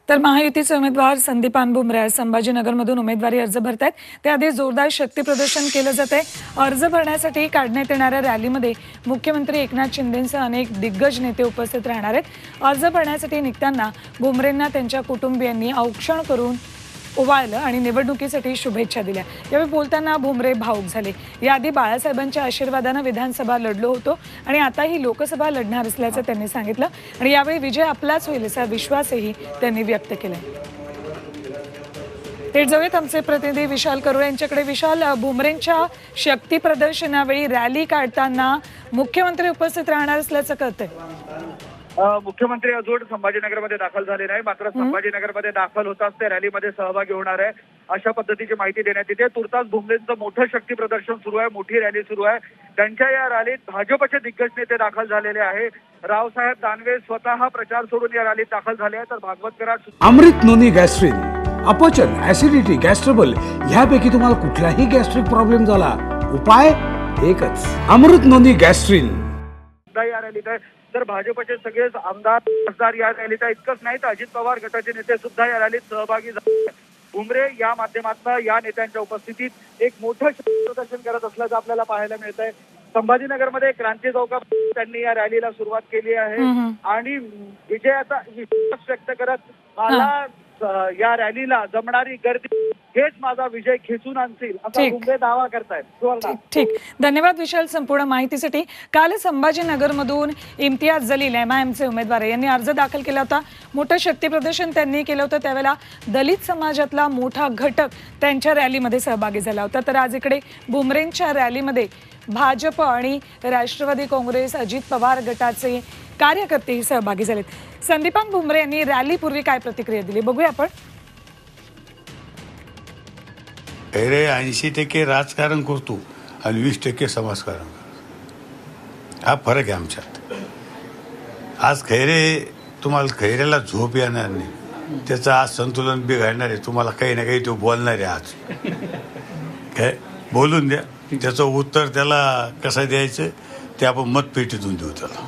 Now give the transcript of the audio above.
तर महायुतीचे उमेदवार संदीपान भुमरे आज संभाजीनगरमधून उमेदवारी अर्ज भरतायत. त्याआधी जोरदार शक्ती प्रदर्शन केलं जाते. अर्ज भरण्यासाठी काढण्यात येणाऱ्या रॅलीमध्ये मुख्यमंत्री एकनाथ शिंदेंसह अनेक दिग्गज नेते उपस्थित राहणार आहेत. अर्ज भरण्यासाठी निघताना भुमरेंना त्यांच्या कुटुंबियांनी औक्षण करून ओवाळलं आणि निवडणुकीसाठी शुभेच्छा दिल्या. यावेळी बोलताना भुमरे भावुक झाले. याआधी बाळासाहेबांच्या आशीर्वादानं विधानसभा लढलो होतो आणि आताही लोकसभा लढणार असल्याचं त्यांनी सांगितलं आणि यावेळी विजय आपलाच होईल असा विश्वासही त्यांनी व्यक्त केला. थेट जाऊयात आमचे प्रतिनिधी विशाल करोळे यांच्याकडे. विशाल, भुमरेंच्या शक्ती प्रदर्शनावेळी रॅली काढताना मुख्यमंत्री उपस्थित राहणार असल्याचं कळतंय. मुख्यमंत्री अजून संभाजीनगरमध्ये दाखल झाले नाही, मात्र संभाजीनगरमध्ये दाखल होताच ते रॅलीमध्ये सहभागी होणार आहे अशा पद्धतीची माहिती देण्यात येते. तुर्तास भुमरेंचं मोठं शक्ती प्रदर्शन सुरू आहे, मोठी रॅली सुरू आहे. त्यांच्या या रॅलीत भाजपचे दिग्गज नेते दाखल झालेले आहे. रावसाहेब दानवे स्वतः प्रचार सोडून या रॅलीत दाखल झाले आहेत. तर भागवत कराड, अमृत नोनी गॅस्ट्रिन, अपचन, ऍसिडिटी, गॅस्ट्रबल ह्यापैकी तुम्हाला कुठलाही गॅस्ट्रिक प्रॉब्लेम झाला, उपाय एकच, अमृत नोनी गॅस्ट्रिन. या रॅलीत आहे. तर भाजपचे सगळेच आमदार खासदार या रॅलीत आहे. इतकंच नाही तर अजित पवार गटाचे नेते सुद्धा या रॅलीत सहभागी झाले. भुमरे या माध्यमातून या नेत्यांच्या उपस्थितीत एक मोठं प्रदर्शन करत असल्याचं आपल्याला पाहायला मिळत आहे. संभाजीनगरमध्ये क्रांती चौकात त्यांनी या रॅलीला सुरुवात केली आहे आणि विजयाचा विश्वास व्यक्त करत मला या रॅलीला जमणारी गर्दी हेच माझा विजय खेचून आणतील असा भुमरे दावा करतायत. ठीक, धन्यवाद विशाल संपूर्ण माहितीसाठी. काल संभाजीनगरमधून इम्तियाज जलील MIMचे उमेदवार यांनी अर्ज दाखल केला होता. मोठं शक्ती प्रदर्शन त्यांनी केलं होतं. त्यावेळेला दलित समाजातला मोठा घटक त्यांच्या रॅलीमध्ये सहभागी झाला होता. तर आज इकडे भुमरेंच्या रॅलीमध्ये भाजप आणि राष्ट्रवादी काँग्रेस अजित पवार गटाचे कार्यकर्तेही सहभागी झालेत. संदीपान भुमरे यांनी रॅलीपूर्वी काय प्रतिक्रिया दिली बघूया आपण. खैरे 80% राजकारण करतो आणि 20% समाजकारण करतो. हा फरक आहे आमच्यात. आज खैरे तुम्हाला खैरेला झोप येणार नाही, त्याचं आज संतुलन बिघडणार आहे. तुम्हाला काही ना काही तो बोलणार आहे. आज काय बोलून द्या, त्याचं उत्तर त्याला कसं द्यायचं ते आपण मतपेटीतून देऊ त्याला.